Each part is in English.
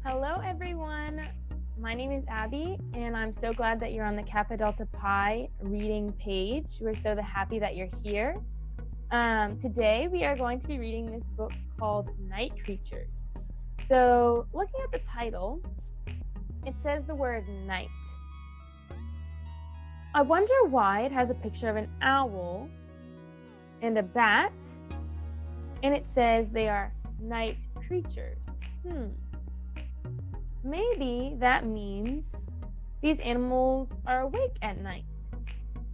Hello, everyone. My name is Abby, and I'm so glad that you're on the Kappa Delta Pi reading page. We're so happy that you're here. Today, we are going to be reading this book called Night Creatures. So, looking at the title, it says the word night. I wonder why it has a picture of an owl and a bat, and it says they are night creatures. Maybe that means these animals are awake at night,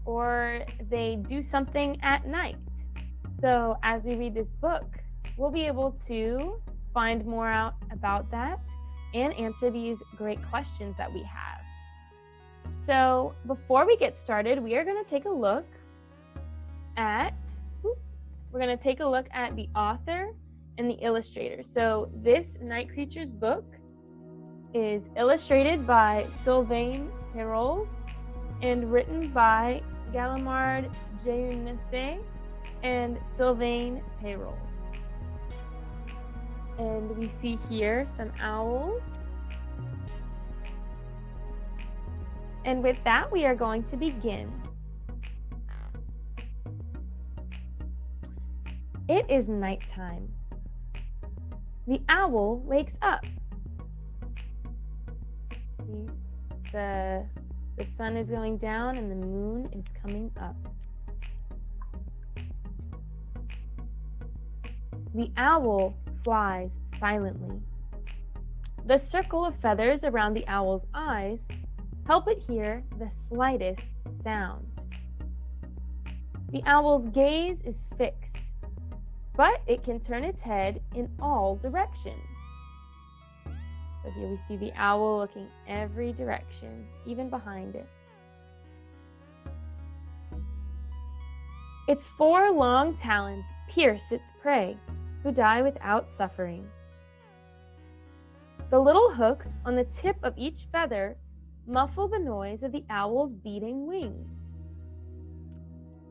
or they do something at night. So as we read this book, we'll be able to find more out about that and answer these great questions that we have. So before we get started, we are going to take a look at the author and the illustrator. So this Night Creatures book is illustrated by Sylvaine Peyrols and written by Gallimard, Jeunesse, and Sylvaine Peyrols. And we see here some owls. And with that, we are going to begin. It is nighttime. The owl wakes up. The sun is going down and the moon is coming up. The owl flies silently. The circle of feathers around the owl's eyes help it hear the slightest sound. The owl's gaze is fixed, but it can turn its head in all directions. So here we see the owl looking every direction, even behind it. Its 4 long talons pierce its prey, who die without suffering. The little hooks on the tip of each feather muffle the noise of the owl's beating wings.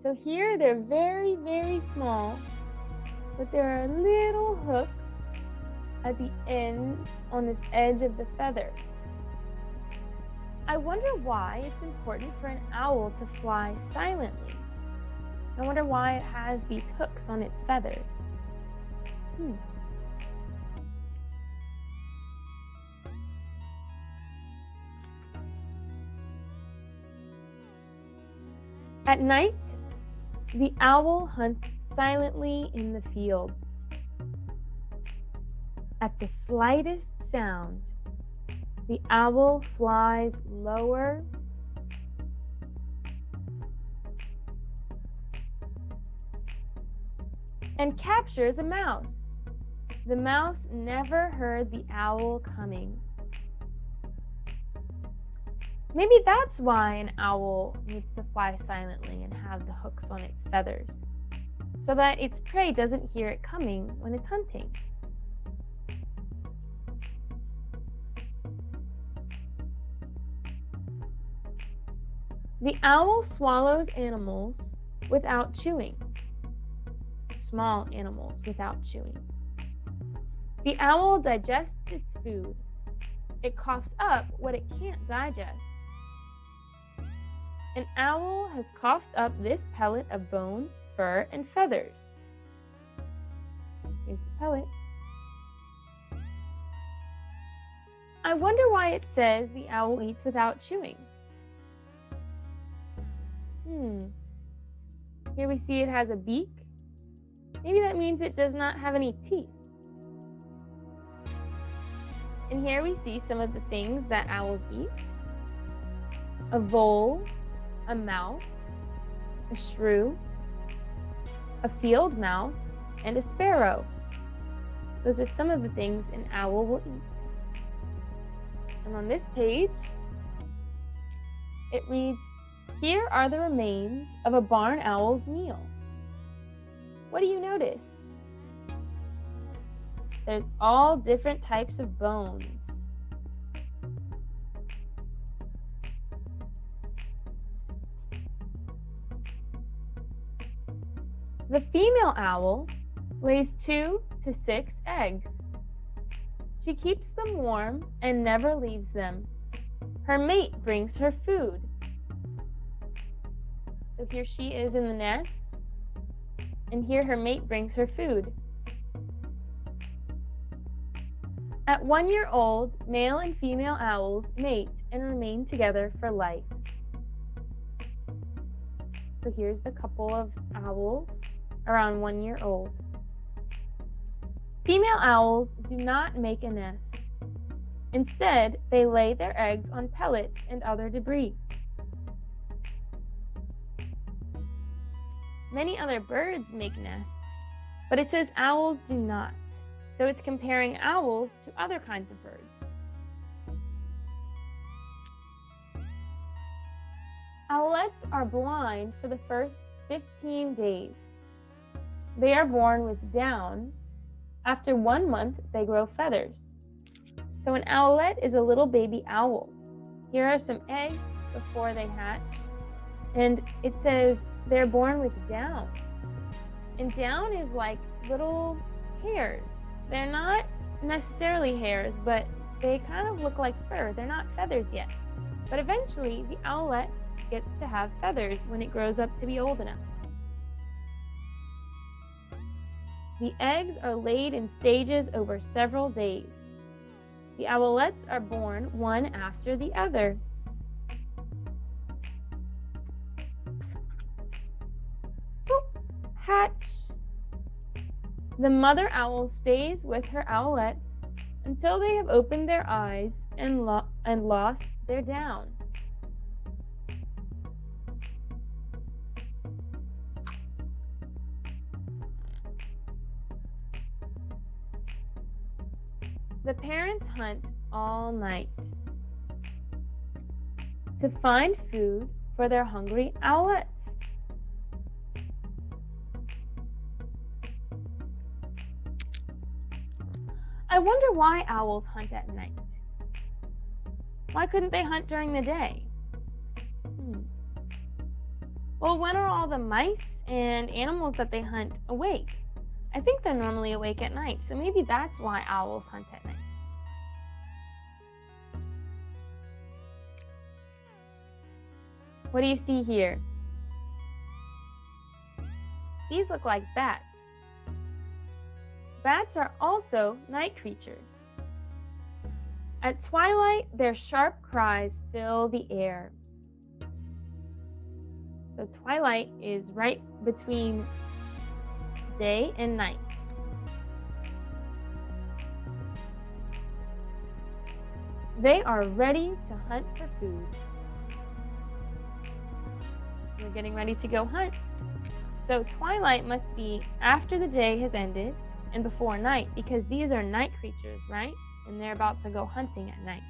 So here they're very, very small, but there are little hooks at the end on this edge of the feather. I wonder why it's important for an owl to fly silently. I wonder why it has these hooks on its feathers. At night, the owl hunts silently in the fields. At the slightest sound, the owl flies lower and captures a mouse. The mouse never heard the owl coming. Maybe that's why an owl needs to fly silently and have the hooks on its feathers, so that its prey doesn't hear it coming when it's hunting. The owl swallows animals without chewing. Small animals without chewing. The owl digests its food. It coughs up what it can't digest. An owl has coughed up this pellet of bone, fur, and feathers. Here's the pellet. I wonder why it says the owl eats without chewing. Here we see it has a beak. Maybe that means it does not have any teeth. And here we see some of the things that owls eat. A vole, a mouse, a shrew, a field mouse, and a sparrow. Those are some of the things an owl will eat. And on this page, it reads, "Here are the remains of a barn owl's meal." What do you notice? There's all different types of bones. The female owl lays 2 to 6 eggs. She keeps them warm and never leaves them. Her mate brings her food. So here she is in the nest, and here her mate brings her food. At 1 year old, male and female owls mate and remain together for life. So here's the couple of owls around 1 year old. Female owls do not make a nest. Instead, they lay their eggs on pellets and other debris. Many other birds make nests, but it says owls do not. So it's comparing owls to other kinds of birds. Owlets are blind for the first 15 days. They are born with down. After 1 month, they grow feathers. So an owlet is a little baby owl. Here are some eggs before they hatch. And it says they're born with down. And down is like little hairs. They're not necessarily hairs, but they kind of look like fur. They're not feathers yet. But eventually, the owlet gets to have feathers when it grows up to be old enough. The eggs are laid in stages over several days. The owlets are born one after the other. Hatch. The mother owl stays with her owlets until they have opened their eyes and lost their down. The parents hunt all night to find food for their hungry owlets. I wonder why owls hunt at night. Why couldn't they hunt during the day? Well, when are all the mice and animals that they hunt awake? I think they're normally awake at night, so maybe that's why owls hunt at night. What do you see here? These look like bats. Bats are also night creatures. At twilight, their sharp cries fill the air. So twilight is right between day and night. They are ready to hunt for food. We're getting ready to go hunt. So twilight must be after the day has ended and before night, because these are night creatures, right? And they're about to go hunting at night.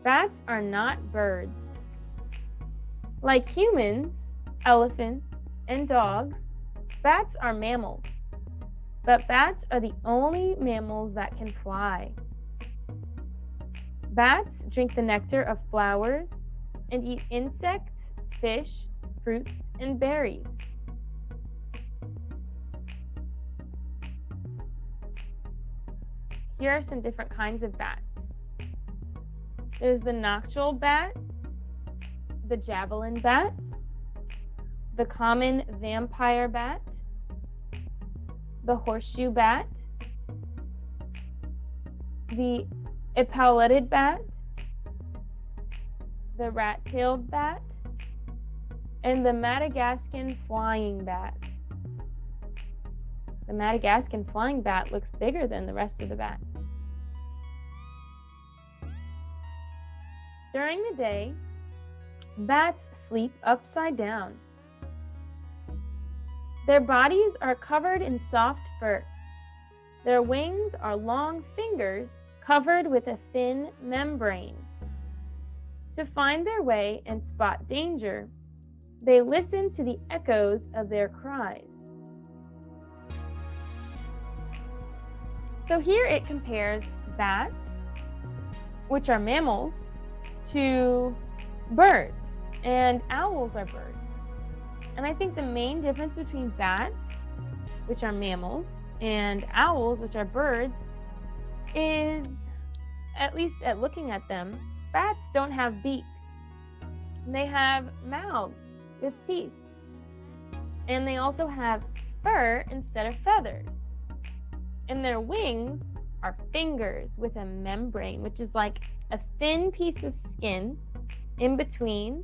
Bats are not birds. Like humans, elephants, and dogs, bats are mammals. But bats are the only mammals that can fly. Bats drink the nectar of flowers and eat insects, fish, fruits, and berries. Here are some different kinds of bats. There's the nocturnal bat, the javelin bat, the common vampire bat, the horseshoe bat, the epauletted bat, the rat-tailed bat, and the Madagascan flying bat. The Madagascan flying bat looks bigger than the rest of the bats. During the day, bats sleep upside down. Their bodies are covered in soft fur. Their wings are long fingers covered with a thin membrane. To find their way and spot danger, they listen to the echoes of their cries. So here it compares bats, which are mammals, to birds, and owls are birds. And I think the main difference between bats, which are mammals, And owls, which are birds, is, at least at looking at them, bats don't have beaks. They have mouths with teeth. And they also have fur instead of feathers. And their wings are fingers with a membrane, which is like a thin piece of skin in between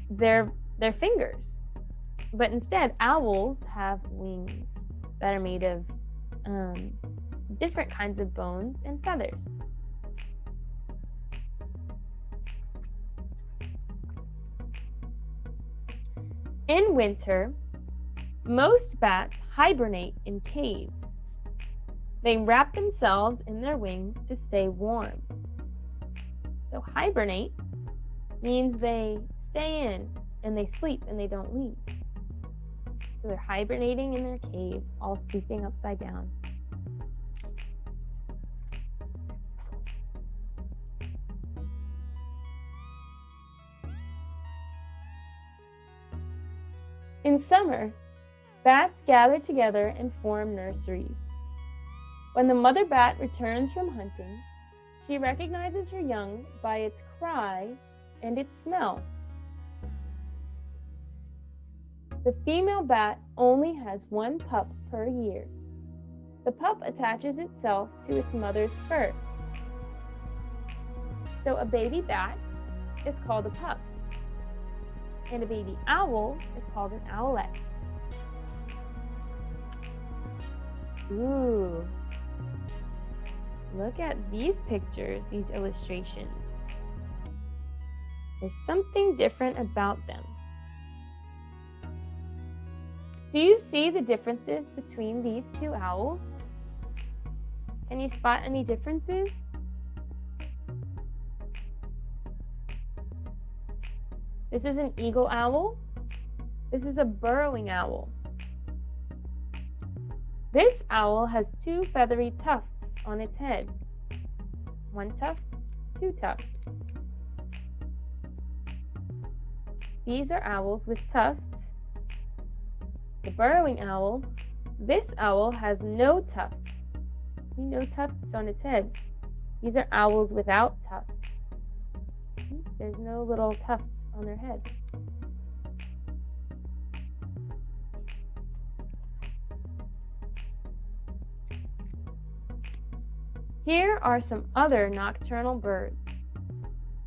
their fingers. But instead, owls have wings that are made of different kinds of bones and feathers. In winter, most bats hibernate in caves. They wrap themselves in their wings to stay warm. So hibernate means they stay in and they sleep and they don't leave. So they're hibernating in their cave, all sleeping upside down. In summer, bats gather together and form nurseries. When the mother bat returns from hunting, she recognizes her young by its cry and its smell. The female bat only has one pup per year. The pup attaches itself to its mother's fur. So a baby bat is called a pup, and a baby owl is called an owlet. Ooh, look at these pictures, these illustrations. There's something different about them. Do you see the differences between these two owls? Can you spot any differences? This is an eagle owl. This is a burrowing owl. This owl has two feathery tufts on its head. One tuft, two tufts. These are owls with tufts. The burrowing owl, this owl has no tufts. See, no tufts on its head. These are owls without tufts. See, there's no little tufts on their head. Here are some other nocturnal birds.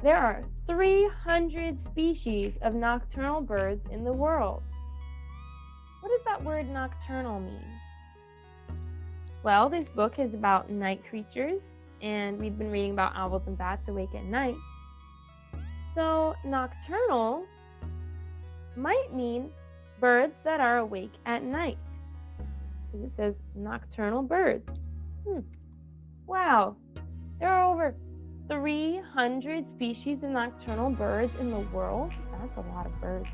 There are 300 species of nocturnal birds in the world. What does that word nocturnal mean? Well, this book is about night creatures, and we've been reading about owls and bats awake at night. So nocturnal might mean birds that are awake at night, because it says nocturnal birds. Wow, there are over 300 species of nocturnal birds in the world. That's a lot of birds.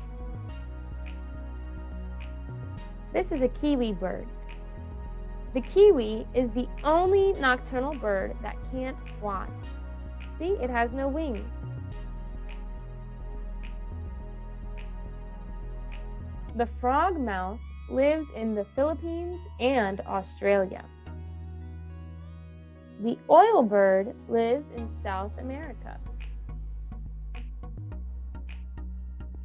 This is a kiwi bird. The kiwi is the only nocturnal bird that can't fly. See, it has no wings. The frogmouth lives in the Philippines and Australia. The oilbird lives in South America.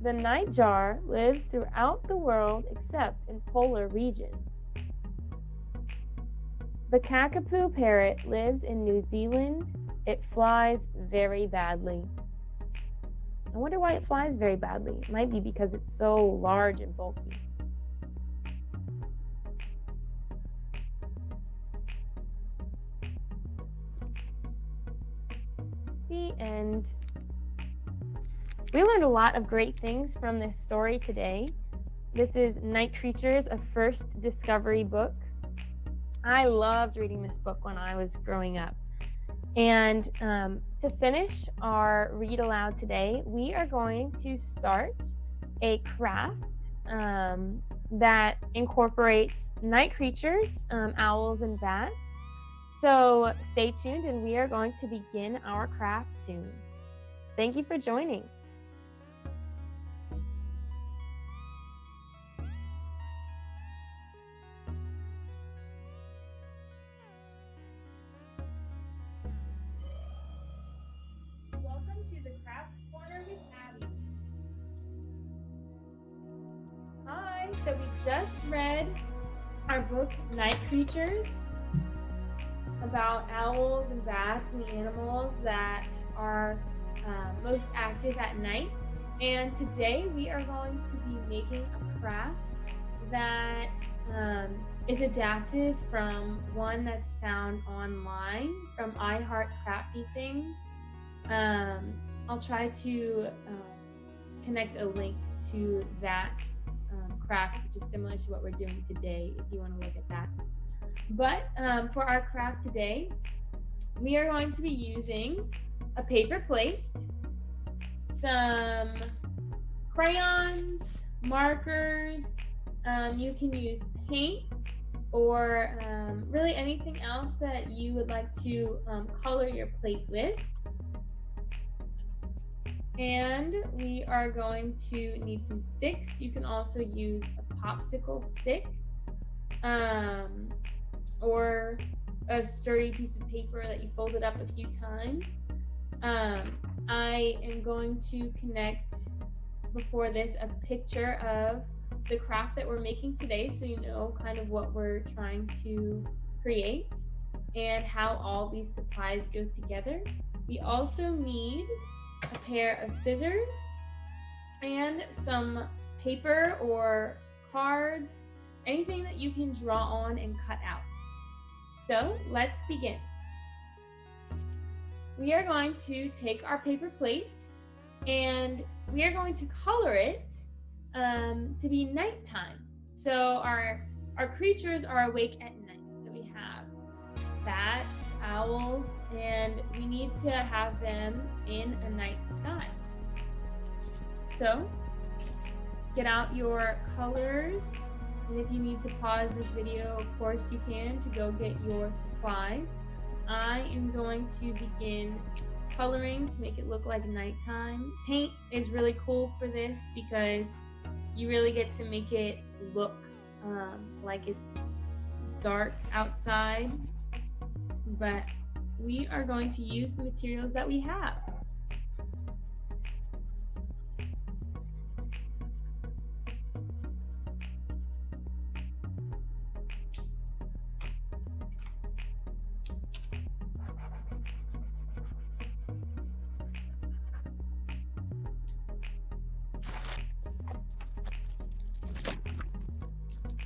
The nightjar lives throughout the world except in polar regions. The cockapoo parrot lives in New Zealand. It flies very badly. I wonder why it flies very badly. It might be because it's so large and bulky. The end. We learned a lot of great things from this story today. This is Night Creatures, a first discovery book. I loved reading this book when I was growing up. And to finish our read aloud today, we are going to start a craft that incorporates night creatures, owls and bats. So stay tuned, and we are going to begin our craft soon. Thank you for joining. to the Craft Corner with Abby. Hi, so we just read our book, Night Creatures, about owls and bats and the animals that are most active at night. And today we are going to be making a craft that is adapted from one that's found online from I Heart Crafty Things. I'll try to connect a link to that craft, which is similar to what we're doing today, if you want to look at that. But for our craft today, we are going to be using a paper plate, some crayons, markers, you can use paint or really anything else that you would like to color your plate with. And we are going to need some sticks. You can also use a popsicle stick or a sturdy piece of paper that you folded up a few times. I am going to connect before this a picture of the craft that we're making today, so you know kind of what we're trying to create and how all these supplies go together. We also need a pair of scissors and some paper or cards, anything that you can draw on and cut out. So let's begin. We are going to take our paper plate and we are going to color it to be nighttime. So our creatures are awake at night. So we have bats, owls, and we need to have them in a night sky. So get out your colors, and if you need to pause this video, of course you can, to go get your supplies. I am going to begin coloring to make it look like nighttime. Paint is really cool for this because you really get to make it look like it's dark outside, but we are going to use the materials that we have.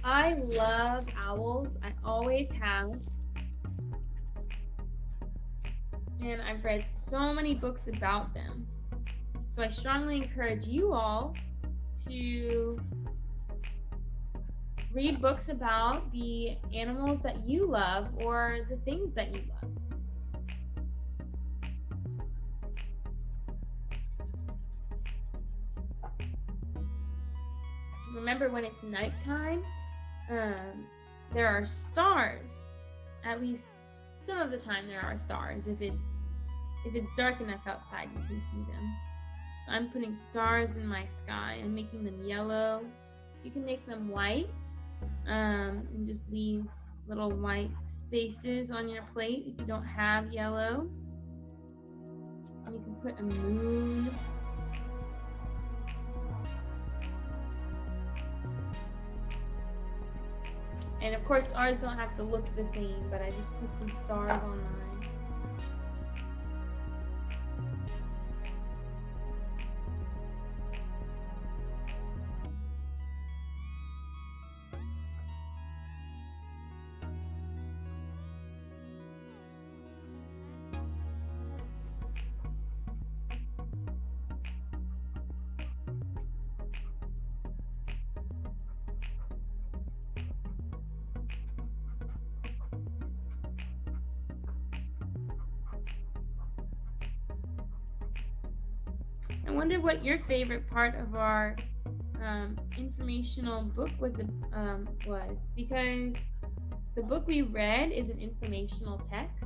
I love owls. I always have. And I've read so many books about them. So I strongly encourage you all to read books about the animals that you love or the things that you love. Remember, when it's nighttime, there are stars. At least some of the time there are stars. If it's dark enough outside, you can see them. So I'm putting stars in my sky. I'm making them yellow. You can make them white, and just leave little white spaces on your plate if you don't have yellow. And you can put a moon. And of course, ours don't have to look the same, but I just put some stars on mine. I wonder what your favorite part of our informational book was, because the book we read is an informational text.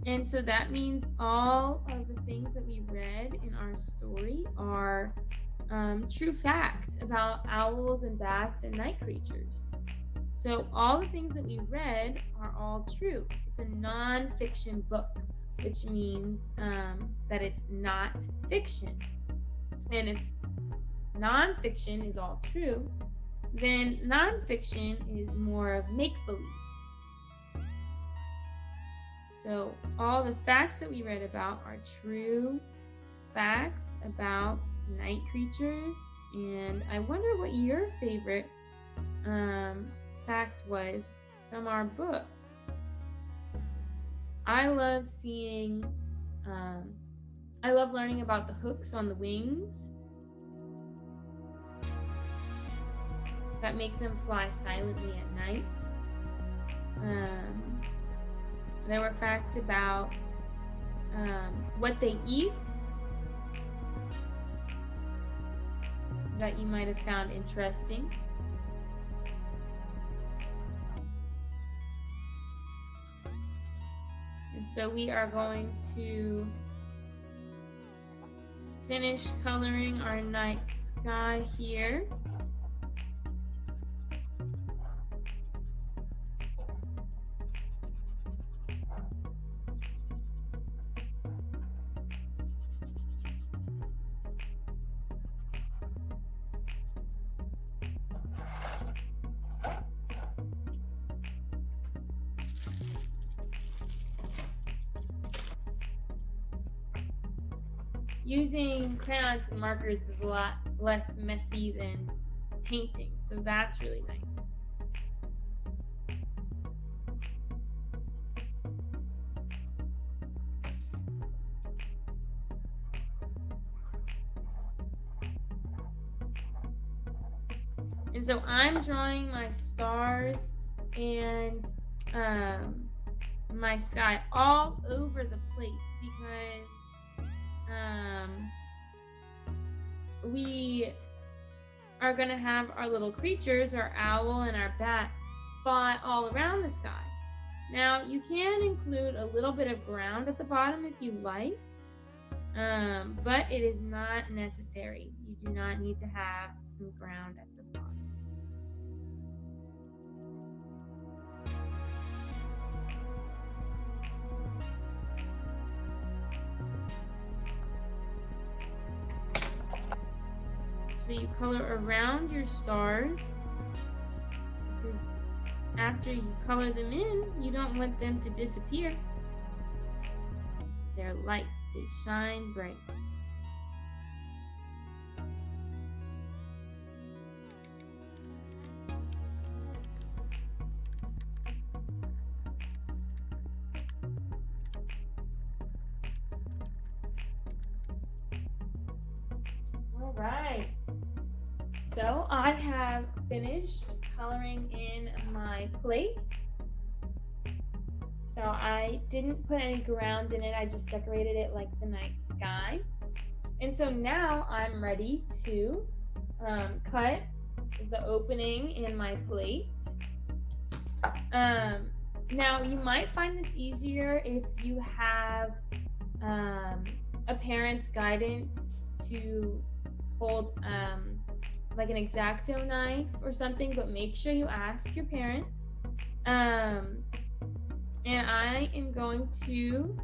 And so that means all of the things that we read in our story are true facts about owls and bats and night creatures. So all the things that we read are all true. It's a non-fiction book. which means that it's not fiction. And if nonfiction is all true, then nonfiction is more of make-believe. So all the facts that we read about are true facts about night creatures. And I wonder what your favorite fact was from our book. I love seeing, I love learning about the hooks on the wings that make them fly silently at night. There were facts about what they eat that you might have found interesting. And so we are going to finish coloring our night sky here. Using crayons and markers is a lot less messy than painting, so that's really nice. And so I'm drawing my stars and my sky all over the plate because we are going to have our little creatures, our owl and our bat, fly all around the sky. Now, you can include a little bit of ground at the bottom if you like, but it is not necessary. You do not need to have some ground at the bottom. So you color around your stars, because after you color them in, you don't want them to disappear. They're light, they shine bright. All right. So I have finished coloring in my plate. So I didn't put any ground in it, I just decorated it like the night sky. And so now I'm ready to cut the opening in my plate. Now you might find this easier if you have a parent's guidance to hold like an X-Acto knife or something, but make sure you ask your parents. And I am going to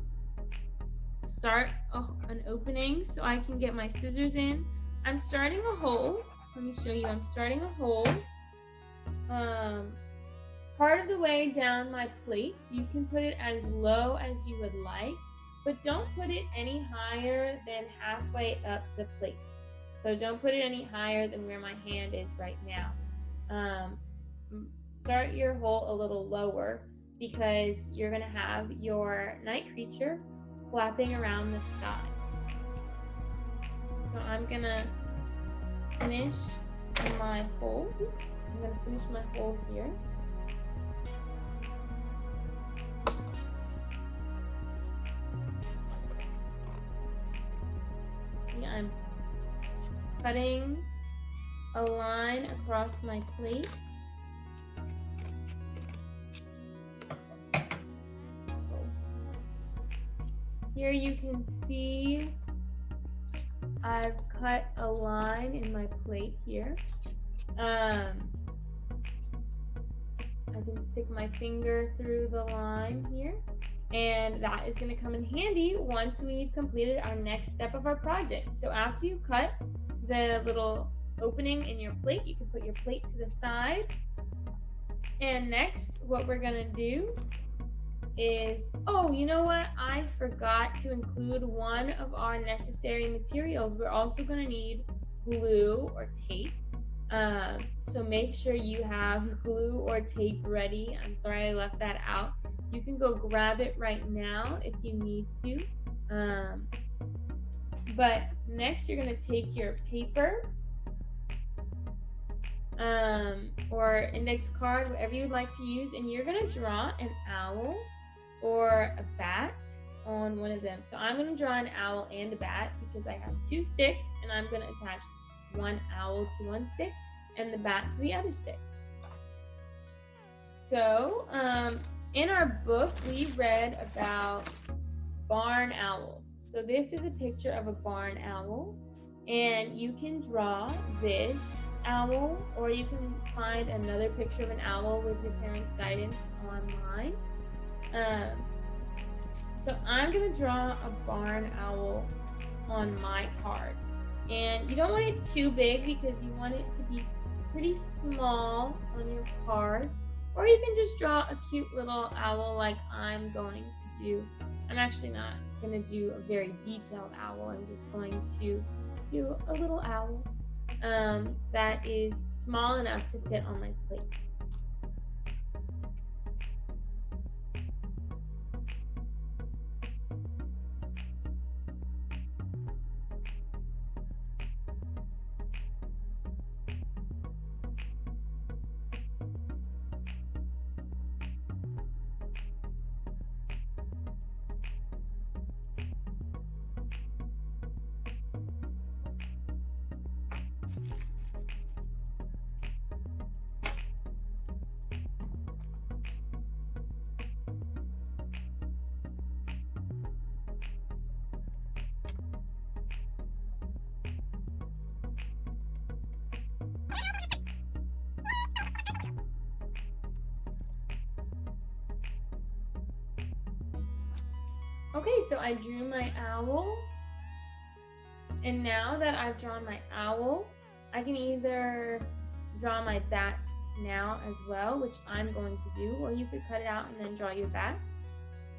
start an opening so I can get my scissors in. I'm starting a hole. Let me show you. I'm starting a hole part of the way down my plate. You can put it as low as you would like, but don't put it any higher than halfway up the plate. So don't put it any higher than where my hand is right now. Start your hole a little lower because you're going to have your night creature flapping around the sky. So I'm going to finish my hole. I'm going to finish my hole here. See, I'm cutting a line across my plate. Here you can see I've cut a line in my plate here. I can stick my finger through the line here And that is going to come in handy once we've completed our next step of our project. So after you cut the little opening in your plate, you can put your plate to the side. And next, what we're going to do is, oh, you know what? I forgot to include one of our necessary materials. We're also going to need glue or tape. So make sure you have glue or tape ready. I'm sorry I left that out. You can go grab it right now if you need to. But next you're going to take your paper or index card, whatever you would like to use, and you're going to draw an owl or a bat on one of them. So I'm going to draw an owl and a bat because I have two sticks, and I'm going to attach one owl to one stick and the bat to the other stick. So in our book, we read about barn owls. So this is a picture of a barn owl, and you can draw this owl, or you can find another picture of an owl with your parents' guidance online. So I'm going to draw a barn owl on my card. And you don't want it too big because you want it to be pretty small on your card. Or you can just draw a cute little owl like I'm going to do. I'm actually not going to do a very detailed owl. I'm just going to do a little owl that is small enough to fit on my plate. Okay, so I drew my owl, and now that I've drawn my owl, I can either draw my bat now as well, which I'm going to do, or you could cut it out and then draw your bat.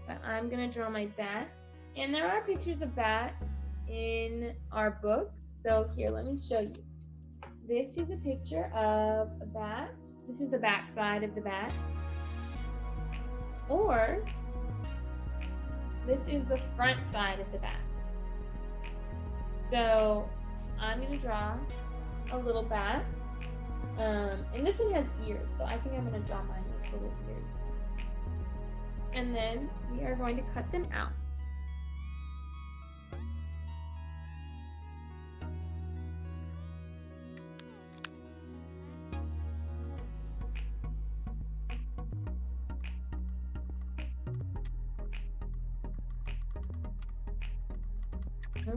But I'm going to draw my bat, and there are pictures of bats in our book, so here, let me show you. This is a picture of a bat. This is the back side of the bat. Or this is the front side of the bat. So I'm going to draw a little bat. And this one has ears, so I think I'm going to draw mine with little ears. And then we are going to cut them out.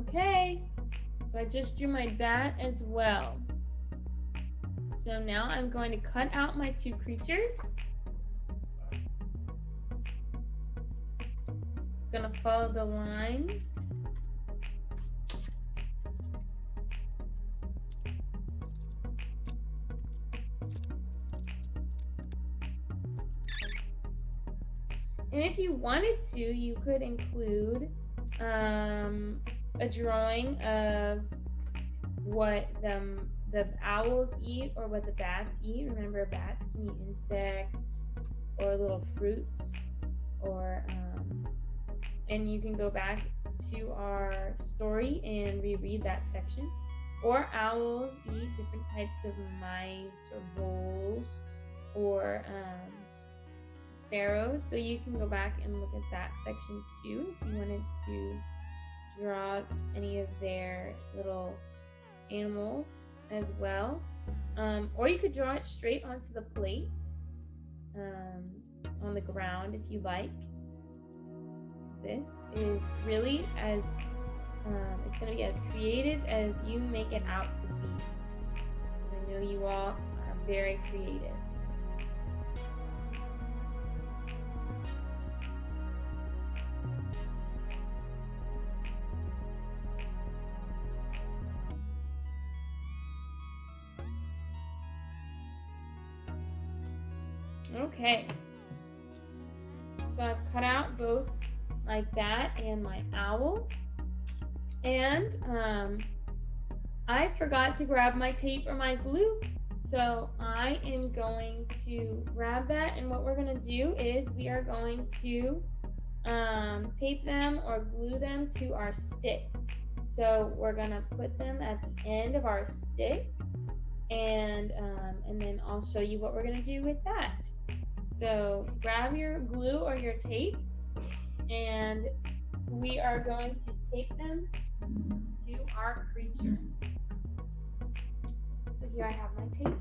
Okay, so I just drew my bat as well. So now I'm going to cut out my two creatures. I'm going to follow the lines. And if you wanted to, you could include a drawing of what the owls eat or what the bats eat. Remember, bats can eat insects or little fruits, or and you can go back to our story and reread that section. Or owls eat different types of mice or voles or sparrows, so you can go back and look at that section too if you wanted to draw any of their little animals as well. Or you could draw it straight onto the plate on the ground if you like. This is really as it's going to be as creative as you make it out to be. I know you all are very creative. Okay. So I've cut out both like that and my owl. And I forgot to grab my tape or my glue. So I am going to grab that, and what we're going to do is we are going to tape them or glue them to our stick. So we're going to put them at the end of our stick, and then I'll show you what we're going to do with that. So grab your glue or your tape, and we are going to tape them to our creature. So here I have my tape.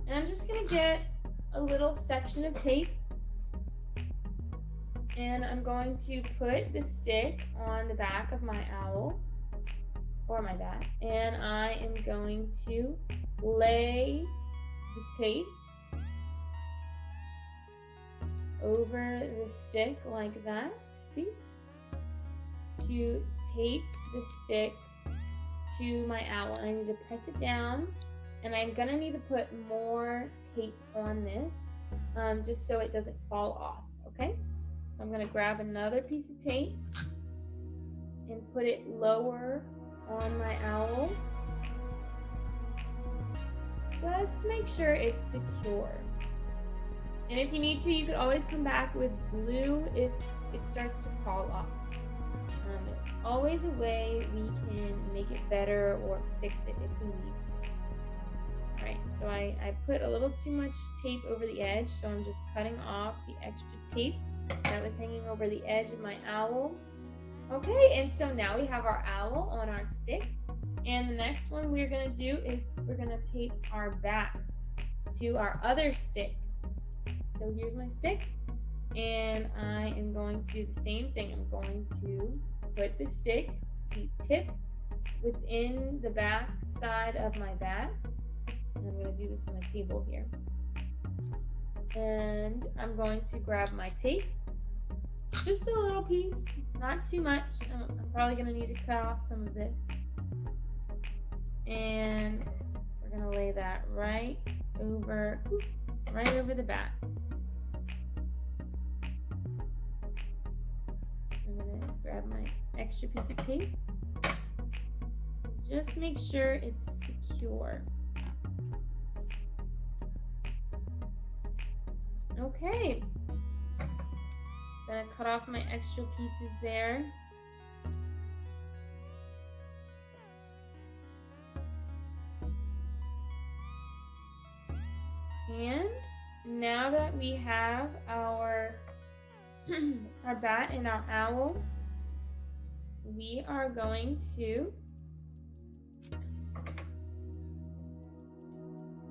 And I'm just going to get a little section of tape, and I'm going to put the stick on the back of my owl or my bat, and I am going to lay the tape over the stick like that, see? To tape the stick to my owl. I need to press it down, and I'm gonna need to put more tape on this just so it doesn't fall off, okay? I'm gonna grab another piece of tape and put it lower on my owl just to make sure it's secure. And if you need to, you could always come back with glue if it starts to fall off. There's always a way we can make it better or fix it if we need to. Alright, so I put a little too much tape over the edge, so I'm just cutting off the extra tape that was hanging over the edge of my owl. Okay, and so now we have our owl on our stick. And the next one we're going to do is we're going to tape our bat to our other stick. So here's my stick, and I am going to do the same thing. I'm going to put the stick, the tip, within the back side of my bat. And I'm going to do this on the table here. And I'm going to grab my tape, just a little piece, not too much. I'm probably going to need to cut off some of this. And we're going to lay that right over the bat. I'm going to grab my extra piece of tape. Just make sure it's secure. Okay. Gonna cut off my extra pieces there. And now that we have our bat and our owl, we are going to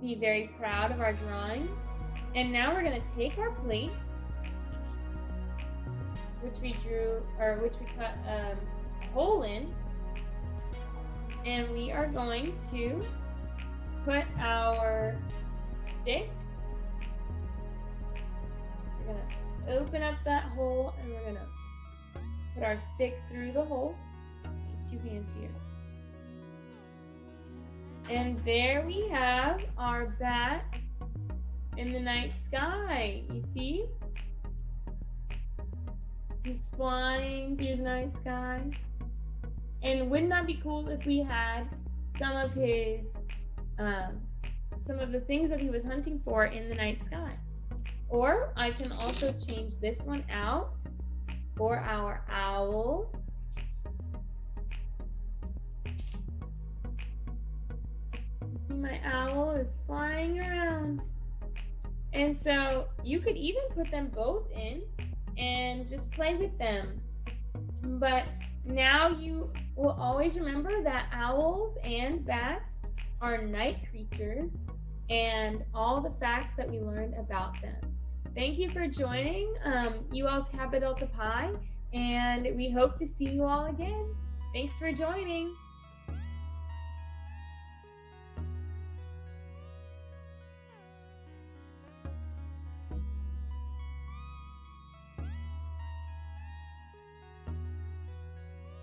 be very proud of our drawings. And now we're going to take our plate, which we cut a hole in, and we are going to put our stick. We're going to open up that hole, and we're going to put our stick through the hole. Two hands here. And there we have our bat in the night sky. You see? He's flying through the night sky. And wouldn't that be cool if we had some of his, some of the things that he was hunting for in the night sky? Or I can also change this one out for our owl. You see my owl is flying around. And so you could even put them both in and just play with them. But now you will always remember that owls and bats are night creatures and all the facts that we learned about them. Thank you for joining UL's Kappa Delta Pi, and we hope to see you all again. Thanks for joining.